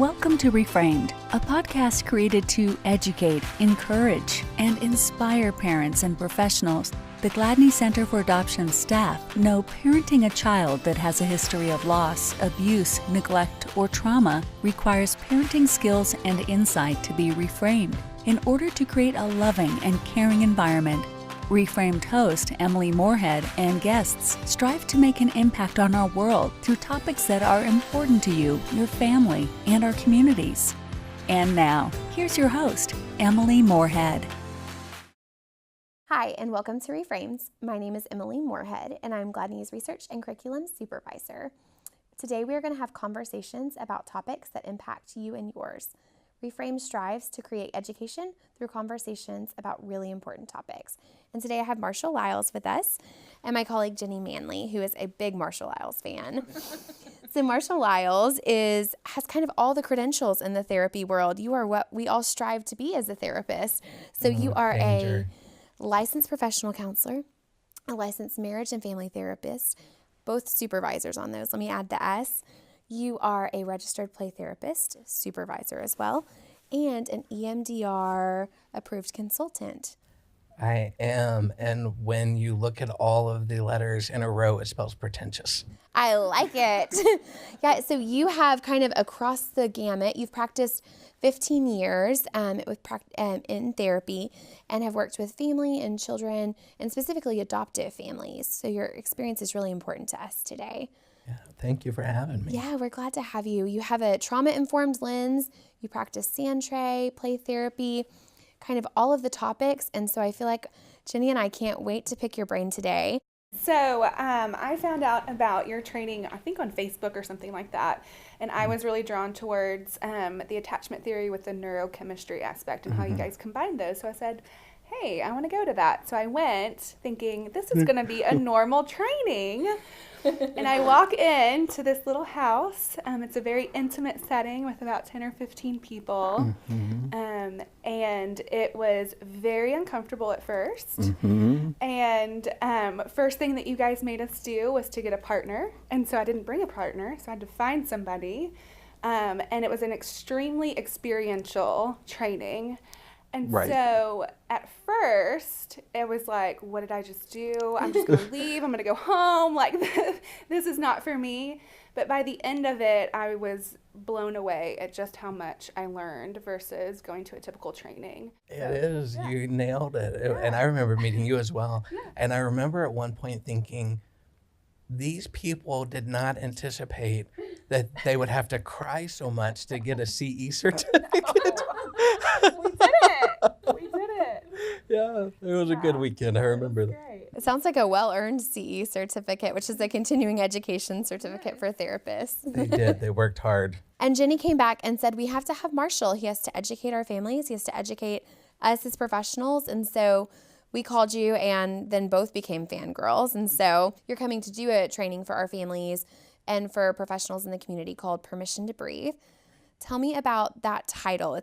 Welcome to Reframed, a podcast created to educate, encourage, and inspire parents and professionals. The Gladney Center for Adoption staff know parenting a child that has a history of loss, abuse, neglect, or trauma requires parenting skills and insight to be reframed in order to create a loving and caring environment. Reframed host Emily Morehead and guests strive to make an impact on our world through topics that are important to you, your family, and our communities. And now, here's your host, Emily Morehead. Hi, and welcome to Reframed. My name is Emily Morehead, and I'm Gladney's Research and Curriculum Supervisor. Today, we are going to have conversations about topics that impact you and yours. Reframe strives to create education through conversations about really important topics. And today I have Marshall Lyles with us and my colleague Ginny Manley, who is a big Marshall Lyles fan. So Marshall Lyles has kind of all the credentials in the therapy world. You are what we all strive to be as a therapist. So you are a licensed professional counselor, a licensed marriage and family therapist, both supervisors on those. Let me add the S. You are a registered play therapist, supervisor as well, and an EMDRIA Approved Consultant. I am, and when you look at all of the letters in a row, it spells pretentious. I like it. Yeah, so you have kind of across the gamut. You've practiced 15 years in therapy and have worked with family and children, and specifically adoptive families. So your experience is really important to us today. Yeah, thank you for having me. Yeah, we're glad to have you. You have a trauma-informed lens. You practice sand tray, play therapy, kind of all of the topics. And so I feel like Ginny and I can't wait to pick your brain today. So I found out about your training, I think on Facebook or something like that. And I was really drawn towards the attachment theory with the neurochemistry aspect and how you guys combine those. So I said, hey, I want to go to that. So I went thinking this is going to be a normal training. And I walk into this little house. It's a very intimate setting with about 10 or 15 people. And it was very uncomfortable at first. And first thing that you guys made us do was to get a partner. And so I didn't bring a partner, so I had to find somebody. And it was an extremely experiential training. And so at first, it was like, what did I just do? I'm just going to leave. I'm going to go home. Like, this is not for me. But by the end of it, I was blown away at just how much I learned versus going to a typical training. It is. Yeah. You nailed it. Yeah. And I remember meeting you as well. Yeah. And I remember at one point thinking, these people did not anticipate that they would have to cry so much to get a CE certificate. We did it. Yeah, it was a good weekend. I remember that. It sounds like a well-earned CE certificate, which is a continuing education certificate for therapists. They did. They worked hard. And Ginny came back and said, we have to have Marshall. He has to educate our families. He has to educate us as professionals. And so we called you and then both became fangirls. And so you're coming to do a training for our families and for professionals in the community called Permission to Breathe. Tell me about that title.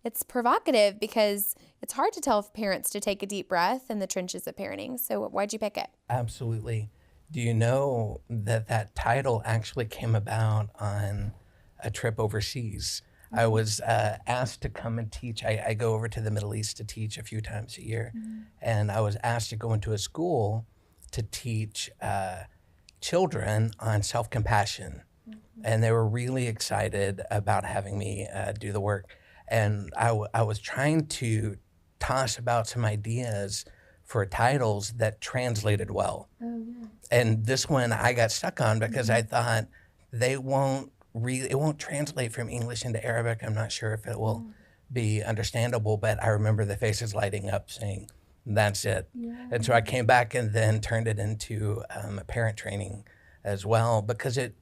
It's provocative because it's hard to tell parents to take a deep breath in the trenches of parenting. So why'd you pick it? Absolutely. Do you know that title actually came about on a trip overseas? I was asked to come and teach. I go over to the Middle East to teach a few times a year. And I was asked to go into a school to teach children on self-compassion. And they were really excited about having me do the work. And I was trying to toss about some ideas for titles that translated well. And this one I got stuck on because I thought it won't translate from English into Arabic. I'm not sure if it will be understandable, but I remember the faces lighting up saying, that's it. And so I came back and then turned it into a parent training as well, because it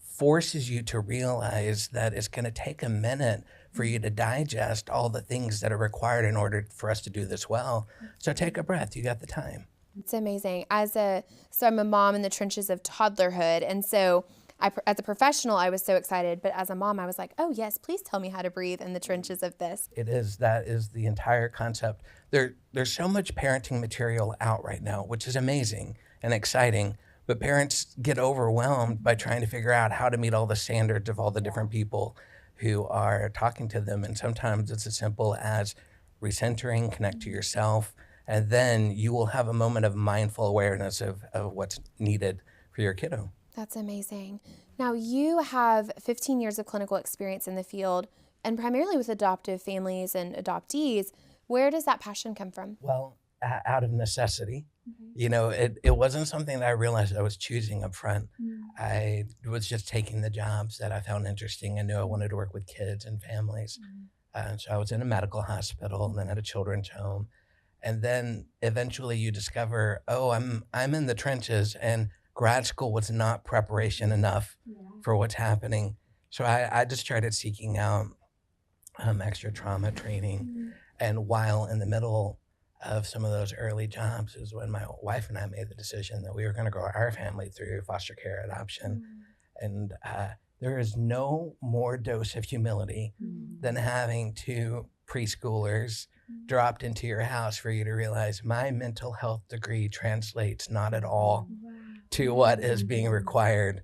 forces you to realize that it's going to take a minute for you to digest all the things that are required in order for us to do this well. So take a breath. You got the time. It's amazing. So I'm a mom in the trenches of toddlerhood. And so as a professional, I was so excited. But as a mom, I was like, oh, yes, please tell me how to breathe in the trenches of this. That is the entire concept. There's so much parenting material out right now, which is amazing and exciting. But parents get overwhelmed by trying to figure out how to meet all the standards of all the different people who are talking to them. And sometimes it's as simple as recentering, connect to yourself, and then you will have a moment of mindful awareness of what's needed for your kiddo. That's amazing. Now, you have 15 years of clinical experience in the field, and primarily with adoptive families and adoptees. Where does that passion come from? Well, out of necessity. You know, it wasn't something that I realized I was choosing up front. I was just taking the jobs that I found interesting. I knew I wanted to work with kids and families. So I was in a medical hospital and then at a children's home. And then eventually you discover, oh, I'm in the trenches, and grad school was not preparation enough for what's happening. So I just started seeking out extra trauma training. And while in the middle of some of those early jobs is when my wife and I made the decision that we were going to grow our family through foster care adoption. And there is no more dose of humility than having two preschoolers dropped into your house for you to realize my mental health degree translates not at all to what is being required.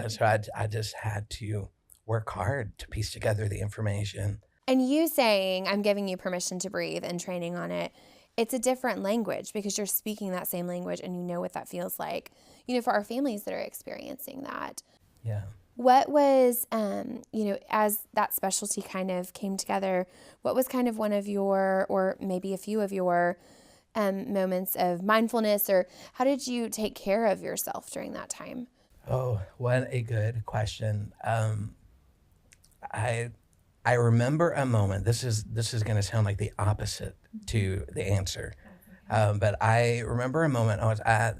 So I just had to work hard to piece together the information. And you saying, I'm giving you permission to breathe and training on it, it's a different language because you're speaking that same language and you know what that feels like, you know, for our families that are experiencing that. Yeah. What was, you know, as that specialty kind of came together, what was kind of one of your, or maybe a few of your moments of mindfulness, or how did you take care of yourself during that time? Oh, what a good question. I remember a moment. This is going to sound like the opposite to the answer, but I remember a moment. I was at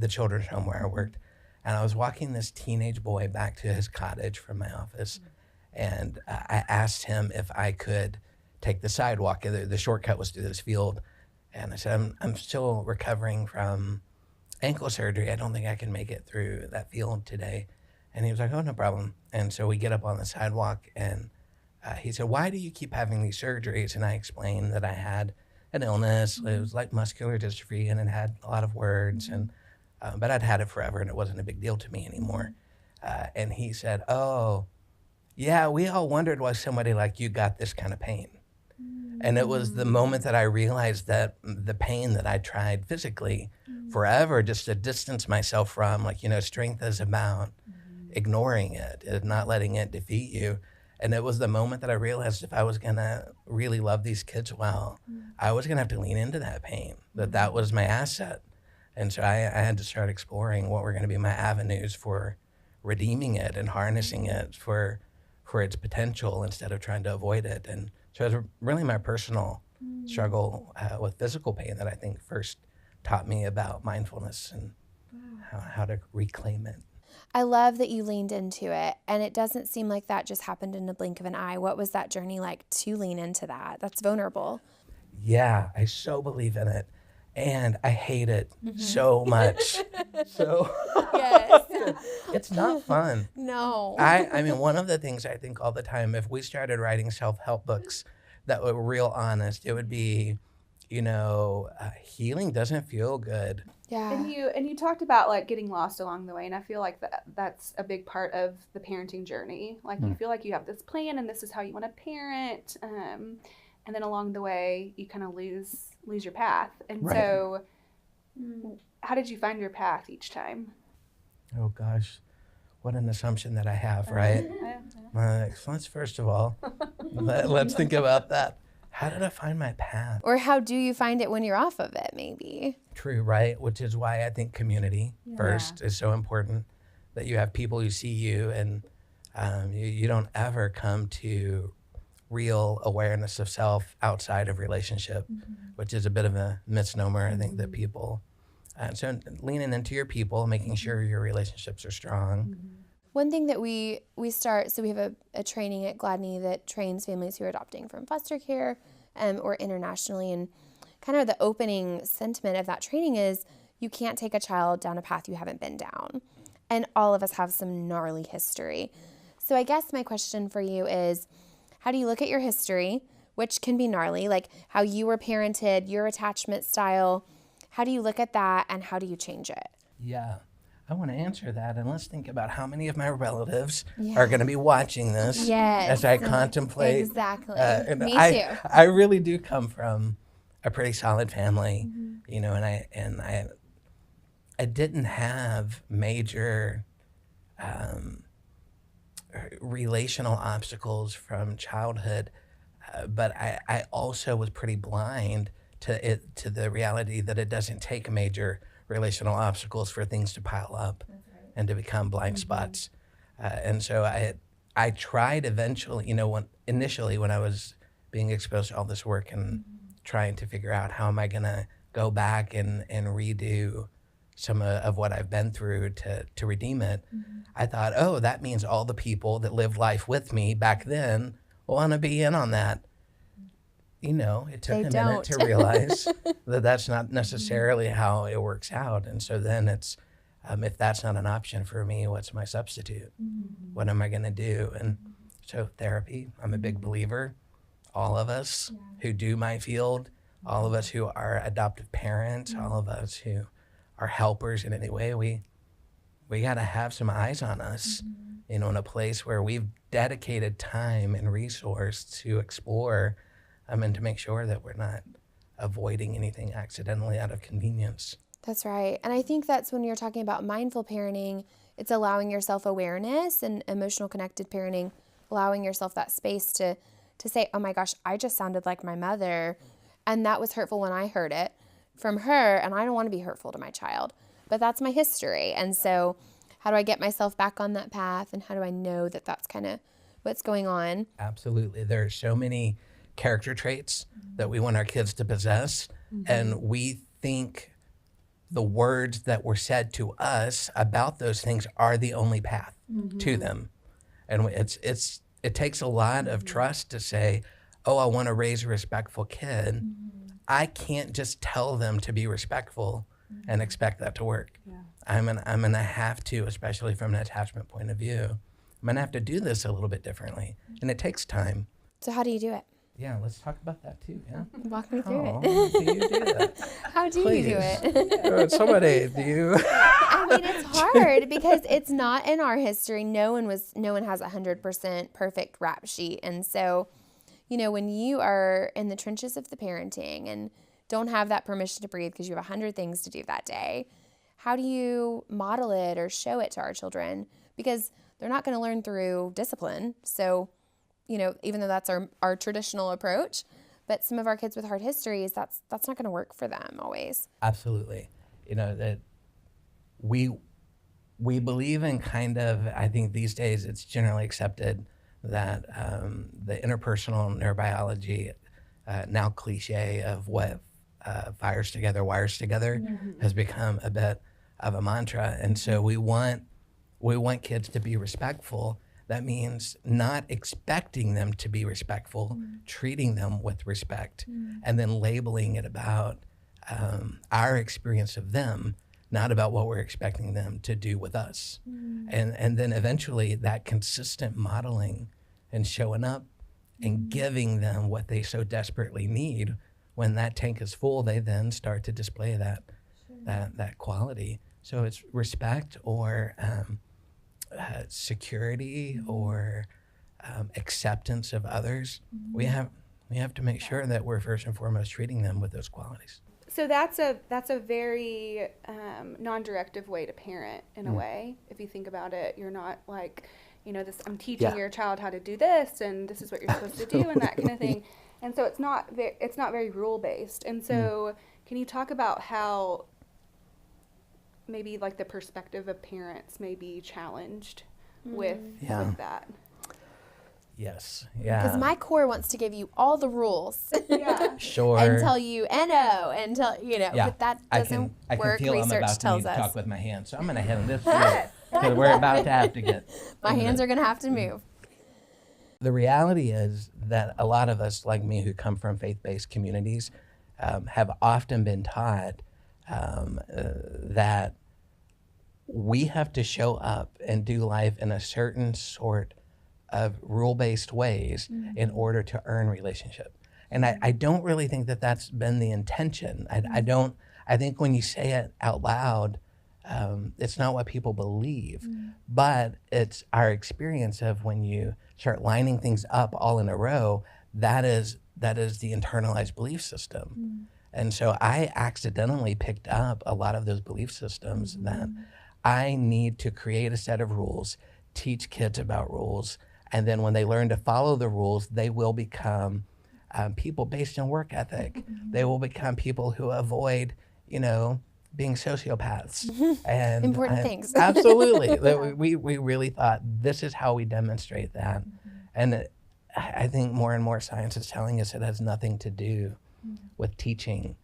the children's home where I worked, and I was walking this teenage boy back to his cottage from my office, and I asked him if I could take the sidewalk. The shortcut was through this field, and I said, I'm still recovering from ankle surgery. I don't think I can make it through that field today. And he was like, oh, no problem. And so we get up on the sidewalk, and he said, why do you keep having these surgeries? And I explained that I had an illness. It was like muscular dystrophy, and it had a lot of words, and but I'd had it forever, and it wasn't a big deal to me anymore. And he said, oh, yeah, we all wondered why somebody like you got this kind of pain. And it was the moment that I realized that the pain that I tried physically forever just to distance myself from, like, you know, strength is about ignoring it and not letting it defeat you. And it was the moment that I realized if I was going to really love these kids well, I was going to have to lean into that pain, that was my asset. And so I had to start exploring what were going to be my avenues for redeeming it and harnessing it for its potential instead of trying to avoid it. And so it was really my personal struggle with physical pain that I think first taught me about mindfulness and how to reclaim it. I love that you leaned into it, and it doesn't seem like that just happened in a blink of an eye. What was that journey like to lean into that? That's vulnerable. Yeah, I so believe in it, and I hate it so much. So Yes. it's not fun. No. I mean, one of the things I think all the time, if we started writing self-help books that were real honest, it would be, you know, healing doesn't feel good. Yeah. And you talked about like getting lost along the way, and I feel like that's a big part of the parenting journey. Like you feel like you have this plan and this is how you want to parent, and then along the way you kind of lose your path. And Right. So how did you find your path each time? Oh gosh, what an assumption that I have, right? So let's first of all, let's think about that. How did I find my path? Or how do you find it when you're off of it, maybe? True, right? Which is why I think community first is so important, that you have people who see you, and you don't ever come to real awareness of self outside of relationship, which is a bit of a misnomer, I think, that people, so leaning into your people, making sure your relationships are strong. One thing that we start, so we have a training at Gladney that trains families who are adopting from foster care or internationally, and kind of the opening sentiment of that training is you can't take a child down a path you haven't been down. And all of us have some gnarly history. So I guess my question for you is, how do you look at your history, which can be gnarly, like how you were parented, your attachment style? How do you look at that, and how do you change it? Yeah. I want to answer that, and let's think about how many of my relatives are going to be watching this as I contemplate. Exactly. Me too. I really do come from a pretty solid family, you know, and I didn't have major relational obstacles from childhood, but I also was pretty blind to the reality that it doesn't take major relational obstacles for things to pile up and to become blind spots. And so I tried eventually, you know, initially when I was being exposed to all this work and trying to figure out how am I going to go back and redo some of what I've been through to redeem it, I thought, oh, that means all the people that lived life with me back then want to be in on that. You know, it took a minute to realize that that's not necessarily how it works out. And so then it's, if that's not an option for me, what's my substitute? What am I going to do? And so therapy, I'm a big believer. All of us who do my field, all of us who are adoptive parents, all of us who are helpers in any way, we got to have some eyes on us, you know, in a place where we've dedicated time and resource to explore and to make sure that we're not avoiding anything accidentally out of convenience. That's right. And I think that's when you're talking about mindful parenting, it's allowing yourself awareness, and emotional connected parenting, allowing yourself that space to say, oh my gosh, I just sounded like my mother. And that was hurtful when I heard it from her, and I don't want to be hurtful to my child. But that's my history. And so how do I get myself back on that path? And how do I know that that's kind of what's going on? Absolutely. There are so many character traits that we want our kids to possess, and we think the words that were said to us about those things are the only path to them. And it takes a lot of trust to say, oh, I want to raise a respectful kid. I can't just tell them to be respectful and expect that to work. I'm gonna have to, especially from an attachment point of view, I'm gonna have to do this a little bit differently, and it takes time. So how do you do it? Yeah, let's talk about that too. Yeah, walk me through it. Do you do that? How do you do it? Somebody, do you? I mean, it's hard because it's not in our history. No one has 100% perfect rap sheet, and so, you know, when you are in the trenches of the parenting and don't have that permission to breathe because you have 100 things to do that day, how do you model it or show it to our children? Because they're not going to learn through discipline. So, you know, even though that's our traditional approach, but some of our kids with hard histories, that's not going to work for them always. Absolutely. You know, that we believe in kind of, I think these days it's generally accepted that the interpersonal neurobiology, now cliche of what fires together, wires together, has become a bit of a mantra. And so we want kids to be respectful. That means not expecting them to be respectful, treating them with respect, and then labeling it about our experience of them, not about what we're expecting them to do with us. And then eventually that consistent modeling and showing up and giving them what they so desperately need, when that tank is full, they then start to display that quality. So it's respect or security or acceptance of others. We have to make sure that we're first and foremost treating them with those qualities. So that's a very non-directive way to parent in a way. If you think about it, you're not like, you know, I'm teaching your child how to do this, and this is what you're supposed to do, and that kind of thing. And so it's not very rule based. And so can you talk about how maybe like the perspective of parents may be challenged with that? Yes. Yeah. Because my core wants to give you all the rules. Sure. And tell you NO and tell, you know, but that doesn't I work. can feel Research I'm about tells to us. talk with my hands, so I'm going to hand this way because we're about to have to get. My hands are going to have to move. The reality is that a lot of us, like me, who come from faith-based communities, have often been taught that we have to show up and do life in a certain sort of rule-based ways in order to earn relationship. And I don't really think that that's been the intention. I think when you say it out loud, It's not what people believe, but it's our experience of when you start lining things up all in a row, that is the internalized belief system. And so I accidentally picked up a lot of those belief systems that I need to create a set of rules, teach kids about rules, and then when they learn to follow the rules, they will become people based on work ethic. They will become people who avoid, being sociopaths. And Important things. Absolutely. We really thought this is how we demonstrate that. And I think more and more science is telling us it has nothing to do with teaching,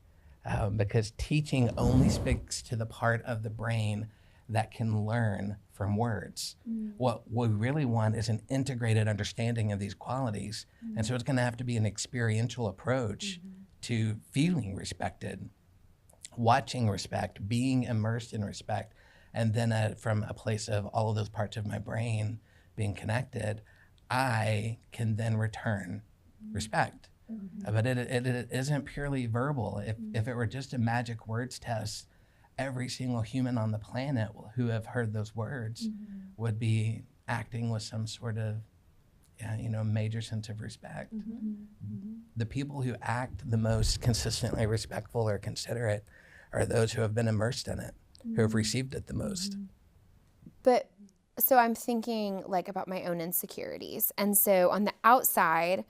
because teaching only speaks to the part of the brain that can learn from words. What we really want is an integrated understanding of these qualities. And so it's going to have to be an experiential approach to feeling respected, watching respect, being immersed in respect, and then from a place of all of those parts of my brain being connected, I can then return respect. But it isn't purely verbal. If it were just a magic words test, every single human on the planet who have heard those words would be acting with some sort of major sense of respect. The people who act the most consistently respectful or considerate are those who have been immersed in it, who have received it the most. But so I'm thinking like about my own insecurities. And so on the outside,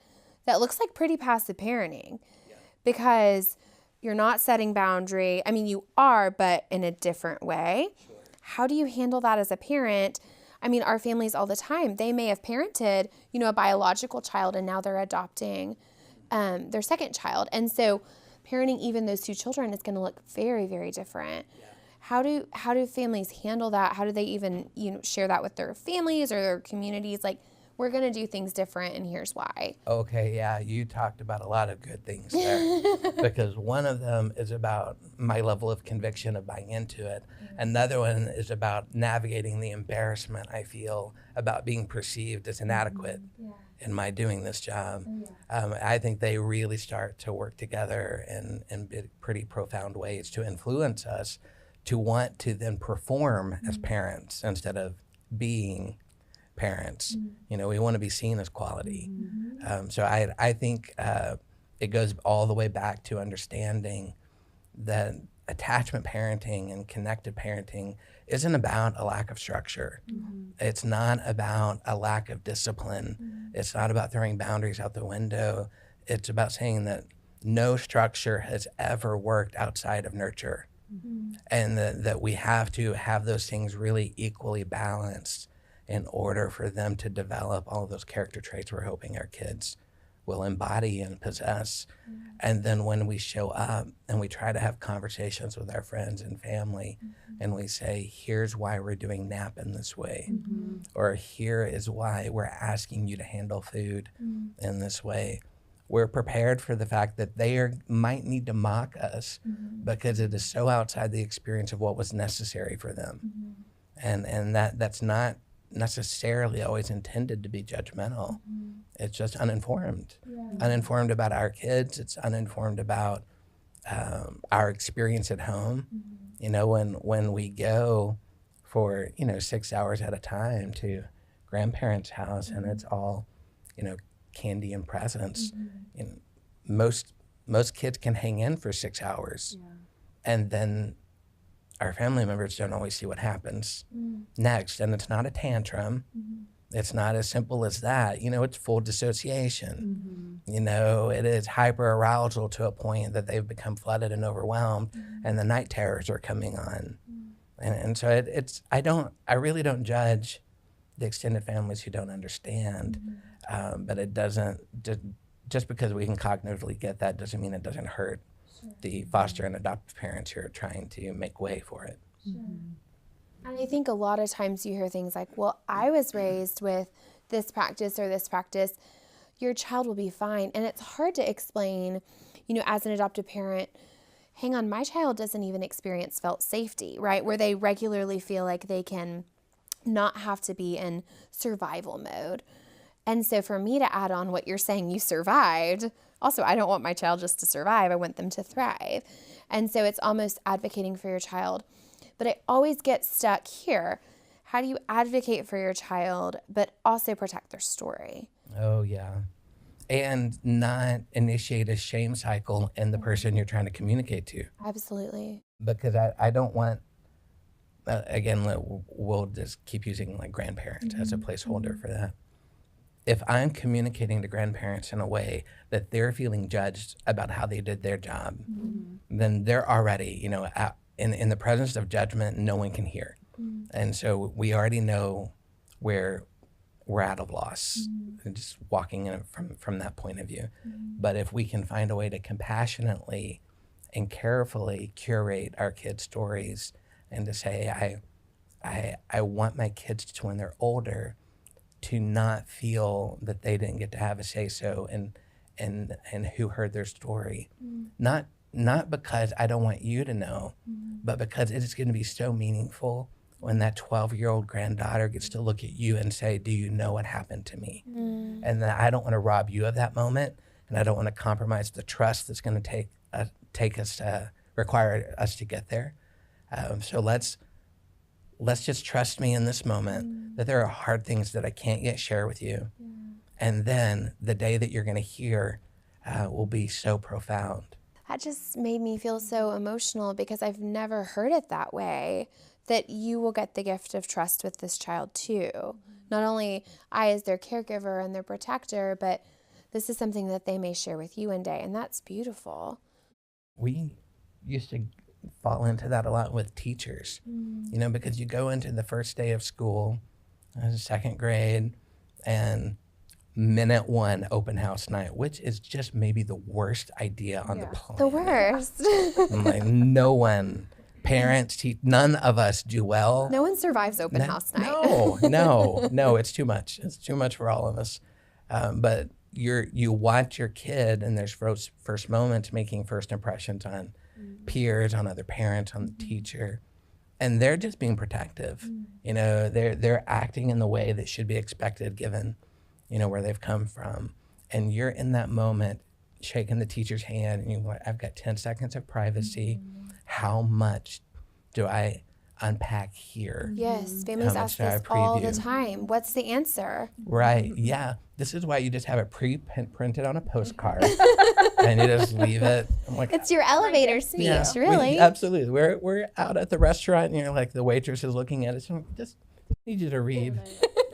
that looks like pretty passive parenting because you're not setting boundary. I mean, you are, but in a different way. Sure. How do you handle that as a parent? I mean, our families all the time, they may have parented, a biological child and now they're adopting their second child. And so parenting even those two children is going to look very, very different. Yeah. How do families handle that? How do they even, share that with their families or their communities? Like, we're going to do things different, and here's why. Okay, yeah, you talked about a lot of good things there. Because one of them is about my level of conviction of buying into it. Another one is about navigating the embarrassment I feel about being perceived as inadequate in my doing this job. I think they really start to work together in pretty profound ways to influence us to want to then perform as parents instead of being parents. We want to be seen as quality. So I think it goes all the way back to understanding that attachment parenting and connected parenting isn't about a lack of structure. It's not about a lack of discipline. It's not about throwing boundaries out the window. It's about saying that no structure has ever worked outside of nurture, and that we have to have those things really equally balanced in order for them to develop all of those character traits we're hoping our kids will embody and possess. And then when we show up and we try to have conversations with our friends and family, and we say, here's why we're doing nap in this way, or here is why we're asking you to handle food in this way, we're prepared for the fact that they might need to mock us because it is so outside the experience of what was necessary for them. And that's not necessarily always intended to be judgmental. It's just uninformed. Uninformed about our kids. It's uninformed about our experience at home. When we go for 6 hours at a time to grandparents' house and it's all candy and presents, most kids can hang in for 6 hours, and then our family members don't always see what happens next. And it's not a tantrum. It's not as simple as that. It's full dissociation. It is hyperarousal to a point that they've become flooded and overwhelmed, and the night terrors are coming on. And so I really don't judge the extended families who don't understand, but it doesn't, just because we can cognitively get that doesn't mean it doesn't hurt the foster and adoptive parents who are trying to make way for it. And I think a lot of times you hear things like, well, I was raised with this practice or this practice, your child will be fine. And it's hard to explain, as an adoptive parent, hang on, my child doesn't even experience felt safety, right? Where they regularly feel like they can not have to be in survival mode. And so for me to add on what you're saying, you survived. Also, I don't want my child just to survive. I want them to thrive. And so it's almost advocating for your child. But I always get stuck here. How do you advocate for your child, but also protect their story? Oh, yeah. And not initiate a shame cycle in the person you're trying to communicate to. Absolutely. Because I don't want, again, we'll just keep using like grandparents as a placeholder for that. If I'm communicating to grandparents in a way that they're feeling judged about how they did their job, then they're already, out in the presence of judgment, no one can hear. And so we already know where we're out of loss, just walking in from that point of view. But if we can find a way to compassionately and carefully curate our kids' stories and to say, I want my kids to, when they're older, to not feel that they didn't get to have a say-so and who heard their story. Not because I don't want you to know, but because it is going to be so meaningful when that 12-year-old granddaughter gets to look at you and say, do you know what happened to me? And then I don't want to rob you of that moment, and I don't want to compromise the trust that's going to require us to get there. So let's just trust me in this moment that there are hard things that I can't yet share with you. And then the day that you're going to hear will be so profound. That just made me feel so emotional because I've never heard it that way, that you will get the gift of trust with this child too. Not only I as their caregiver and their protector, but this is something that they may share with you one day, and that's beautiful. We used to fall into that a lot with teachers, because you go into the first day of school, second grade, and minute one open house night, which is just maybe the worst idea on the planet. The worst. Like no one, parents, none of us do well. No one survives open house night. No, it's too much. It's too much for all of us. But you watch your kid and there's first moments making first impressions on peers, on other parents, on the teacher, and they're just being protective. They're acting in the way that should be expected given, where they've come from. And you're in that moment shaking the teacher's hand and you're like, I've got 10 seconds of privacy. How much do I unpack here? Yes, families ask this all the time. What's the answer? Right, yeah. This is why you just have it pre-printed on a postcard and you just leave it. I'm like, it's your elevator speech, really. Absolutely. We're out at the restaurant and you're like, the waitress is looking at us. Just need you to read.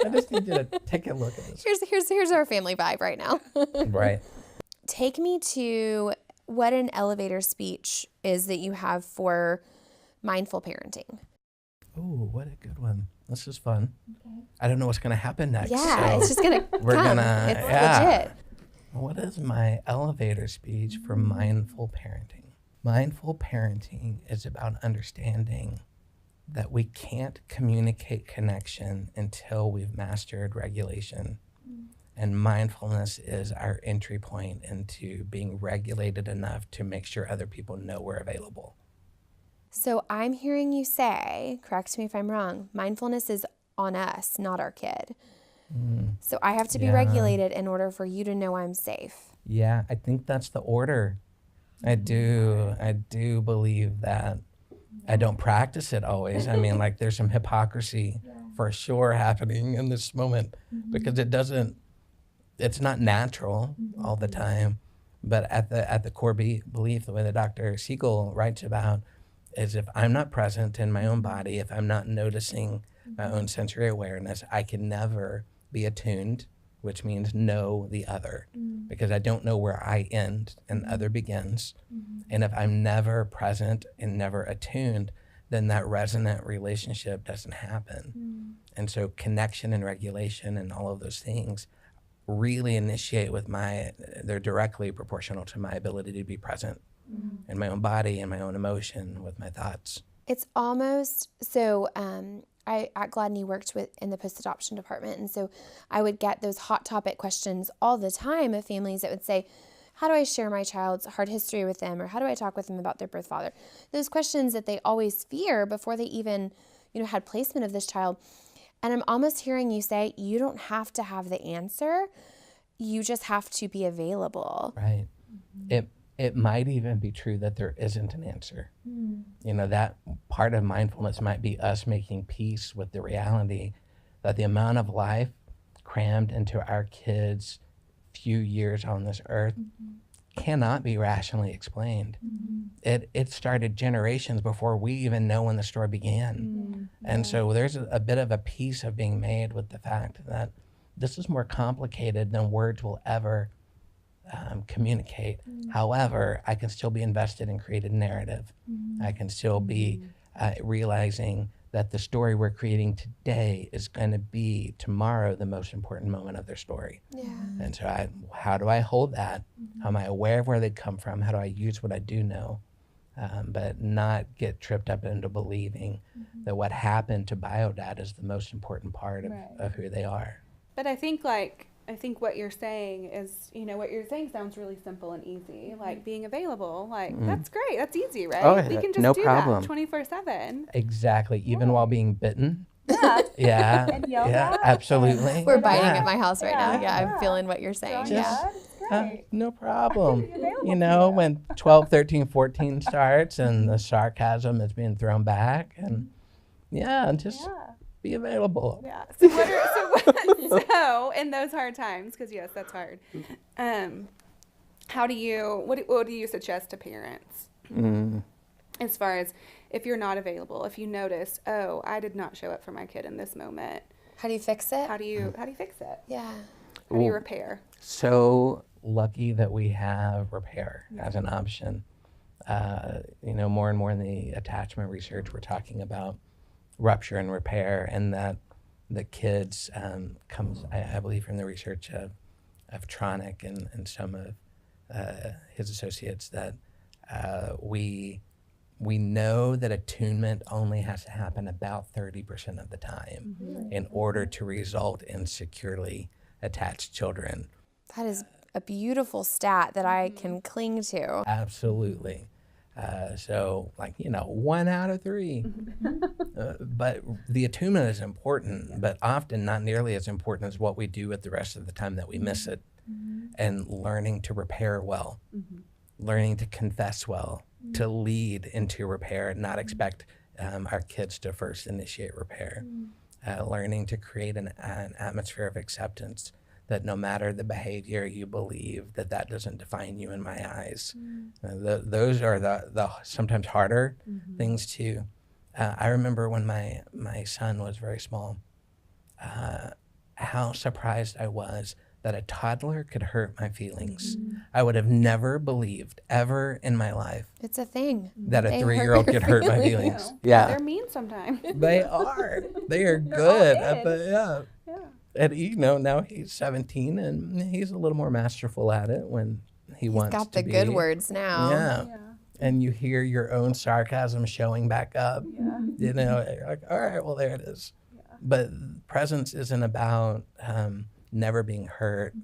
I just need you to take a look at this. Here's our family vibe right now. Right. Take me to what an elevator speech is that you have for mindful parenting. Oh, what a good one. This is fun. Okay. I don't know what's going to happen next. Yeah, so it's just going to come. It's legit. What is my elevator speech for mindful parenting? Mindful parenting is about understanding that we can't communicate connection until we've mastered regulation. And mindfulness is our entry point into being regulated enough to make sure other people know we're available. So I'm hearing you say, correct me if I'm wrong, mindfulness is on us, not our kid. So I have to be regulated in order for you to know I'm safe. Yeah, I think that's the order. I do believe that. I don't practice it always. I mean, like there's some hypocrisy for sure happening in this moment because it's not natural all the time. But at the core belief, the way that Dr. Siegel writes about is if I'm not present in my own body, if I'm not noticing my own sensory awareness, I can never be attuned, which means know the other, because I don't know where I end and other begins. And if I'm never present and never attuned, then that resonant relationship doesn't happen. And so connection and regulation and all of those things really initiate with they're directly proportional to my ability to be present in my own body and my own emotion with my thoughts. It's almost, so I at Gladney worked in the post-adoption department, and so I would get those hot topic questions all the time of families that would say, how do I share my child's hard history with them, or how do I talk with them about their birth father? Those questions that they always fear before they even, had placement of this child. And I'm almost hearing you say, you don't have to have the answer. You just have to be available. Right. it might even be true that there isn't an answer. You know, that part of mindfulness might be us making peace with the reality that the amount of life crammed into our kids' few years on this earth cannot be rationally explained. It started generations before we even know when the story began. And so there's a bit of a peace of being made with the fact that this is more complicated than words will ever communicate. However, I can still be invested in creative narrative. I can still be realizing that the story we're creating today is going to be tomorrow the most important moment of their story. And so how do I hold that? How am I aware of where they come from? How do I use what I do know? But not get tripped up into believing that what happened to biodad is the most important part of who they are. But I think what you're saying is, you know, what you're saying sounds really simple and easy. Like being available, like that's great. That's easy, right? Oh, We can just no do problem. that 24/7. Exactly. Even while being bitten. Yeah. Yeah. And yoga. Yeah, absolutely. We're biting Yeah. at my house right now. Yeah, I'm feeling what you're saying. Just- It's great. No problem. Available You know, to when 12, 13, 14 starts and the sarcasm is being thrown back and just be available. Yeah. So so in those hard times, because yes, that's hard. What do you suggest to parents as far as if you're not available, if you notice, oh, I did not show up for my kid in this moment? How do you fix it? How do you fix it? Yeah. How do you repair? So lucky that we have repair as an option. You know, more and more in the attachment research, we're talking about rupture and repair, and that the kids comes, I believe, from the research of Tronick and some of his associates, that we know that attunement only has to happen about 30% of the time in order to result in securely attached children. That is a beautiful stat that I can cling to. Absolutely. So, like, you know, 1 out of 3. But the attunement is important, but often not nearly as important as what we do with the rest of the time that we miss it. And learning to repair well, learning to confess well, to lead into repair, not expect our kids to first initiate repair. Learning to create an atmosphere of acceptance, that no matter the behavior, you believe that doesn't define you in my eyes. Those are the sometimes harder things too. I remember when my son was very small, how surprised I was that a toddler could hurt my feelings. I would have never believed ever in my life It's a thing. that a They 3-year-old hurt your could hurt my feelings. feelings. Yeah, They're mean sometimes. they are. They are good. kids. Yeah. And you know, now he's 17 and he's a little more masterful at it when he wants Got to the be. good words now. Yeah. And you hear your own sarcasm showing back up. You know, you're like, all right, well, there it is. But presence isn't about never being hurt.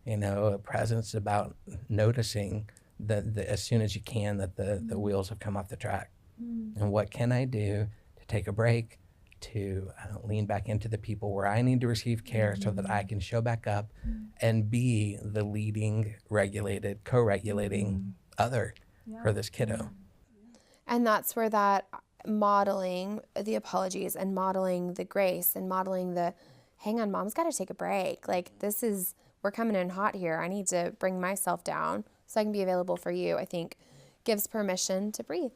You know, presence is about noticing that as soon as you can that the wheels have come off the track. And what can I do to take a break, to lean back into the people where I need to receive care so that I can show back up and be the leading, regulated, co-regulating other for this kiddo. And that's where that modeling the apologies and modeling the grace and modeling the, hang on, mom's got to take a break. Like, we're coming in hot here. I need to bring myself down so I can be available for you, I think gives permission to breathe.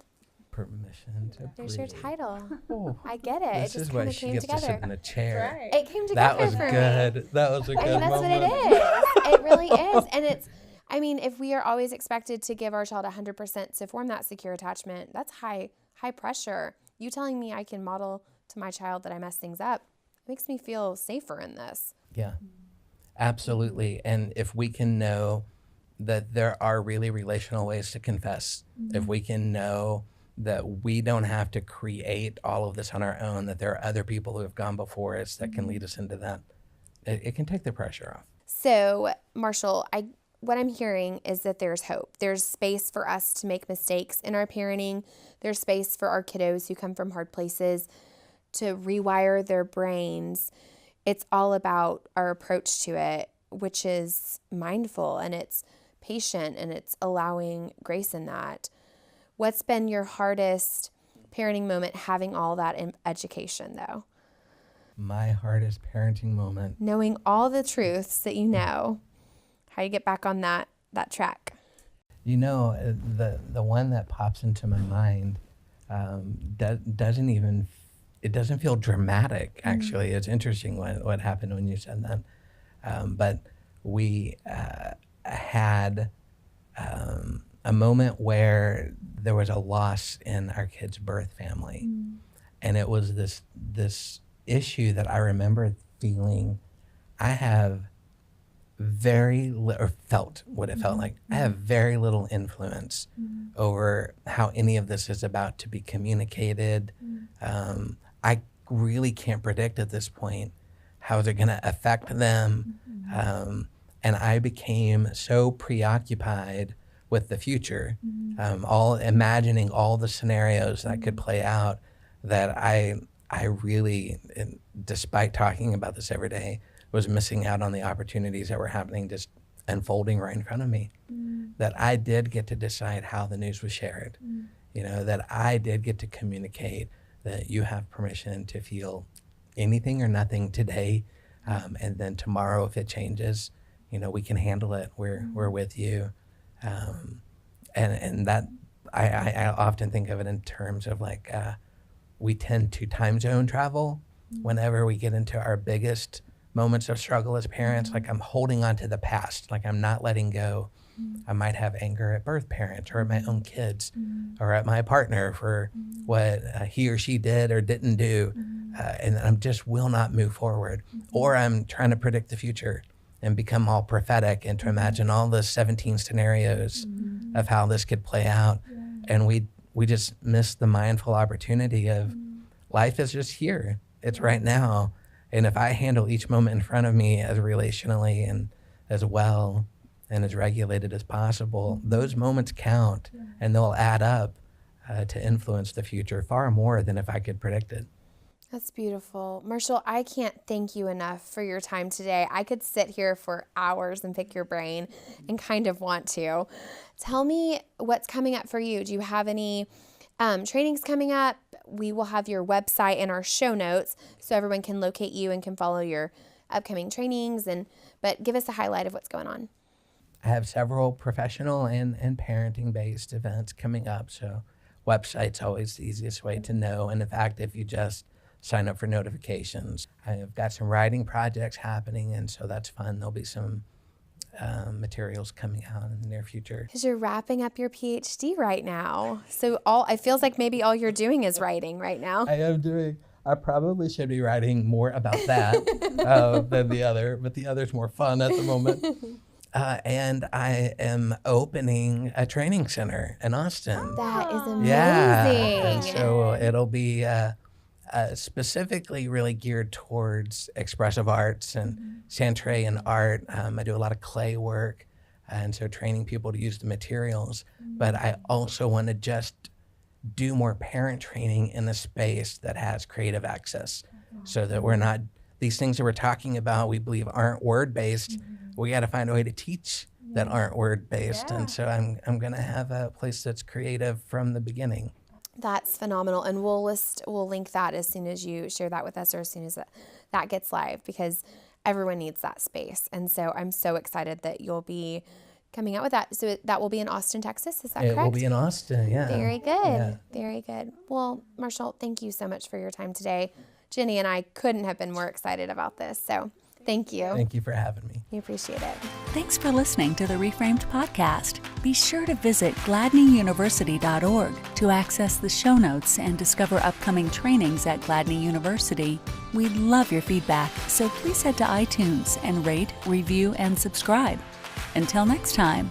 Permission to There's breathe. your title. Oh, I get it. this It is just why kind of she came gets to sit together. in a chair. It came together That was for me. good. That was a good I mean, that's moment. what it is. It really is. And it's, I mean, if we are always expected to give our child 100% to form that secure attachment, that's high pressure. You telling me I can model to my child that I mess things up makes me feel safer in this. Yeah, absolutely. And if we can know that there are really relational ways to confess, if we can know that we don't have to create all of this on our own, that there are other people who have gone before us that can lead us into that, it can take the pressure off. So, Marshall, what I'm hearing is that there's hope. There's space for us to make mistakes in our parenting. There's space for our kiddos who come from hard places to rewire their brains. It's all about our approach to it, which is mindful, and it's patient and it's allowing grace in that. What's been your hardest parenting moment having all that in education though? My hardest parenting moment. Knowing all the truths that you know, how you get back on that track. You know, the one that pops into my mind doesn't feel dramatic, actually. It's interesting what happened when you said that. But we had a moment where there was a loss in our kid's birth family. And it was this issue that I remember feeling. I have felt what it felt like. I have very little influence over how any of this is about to be communicated. I really can't predict at this point how they're going to affect them. And I became so preoccupied with the future, all imagining all the scenarios that could play out, that I really, despite talking about this every day, was missing out on the opportunities that were happening, just unfolding right in front of me. That I did get to decide how the news was shared, that I did get to communicate that you have permission to feel anything or nothing today, and then tomorrow if it changes, we can handle it. We're with you. And that I often think of it in terms of like we tend to time zone travel whenever we get into our biggest moments of struggle as parents. Like I'm holding on to the past, like I'm not letting go. I might have anger at birth parents or at my own kids or at my partner for what he or she did or didn't do. And I just will not move forward. Or I'm trying to predict the future and become all prophetic and to imagine all the 17 scenarios of how this could play out. And we just miss the mindful opportunity of life is just here. It's right now. And if I handle each moment in front of me as relationally and as well and as regulated as possible, those moments count and they'll add up to influence the future far more than if I could predict it. That's beautiful. Marshall, I can't thank you enough for your time today. I could sit here for hours and pick your brain and kind of want to. Tell me what's coming up for you. Do you have any trainings coming up? We will have your website in our show notes so everyone can locate you and can follow your upcoming trainings. But give us a highlight of what's going on. I have several professional and parenting-based events coming up, so website's always the easiest way to know. And in fact, if you just sign up for notifications, I've got some writing projects happening, and so that's fun. There'll be some materials coming out in the near future. Because you're wrapping up your PhD right now. So it feels like maybe all you're doing is writing right now. I probably should be writing more about that than the other, but the other's more fun at the moment. And I am opening a training center in Austin. That is amazing. Yeah, and so it'll be specifically really geared towards expressive arts and centre and art. I do a lot of clay work, and so training people to use the materials. But I also want to just do more parent training in a space that has creative access, so that we're not, these things that we're talking about, we believe aren't word-based. We got to find a way to teach that aren't word-based. And so I'm going to have a place that's creative from the beginning. That's phenomenal. And we'll link that as soon as you share that with us or as soon as that gets live, because everyone needs that space. And so I'm so excited that you'll be coming out with that. So that will be in Austin, Texas. Is that correct? It will be in Austin, yeah. Very good. Yeah. Very good. Well, Marshall, thank you so much for your time today. Ginny and I couldn't have been more excited about this. So thank you. Thank you for having me. We appreciate it. Thanks for listening to the reFRAMED podcast. Be sure to visit gladneyuniversity.org to access the show notes and discover upcoming trainings at Gladney University. We'd love your feedback, so please head to iTunes and rate, review, and subscribe. Until next time.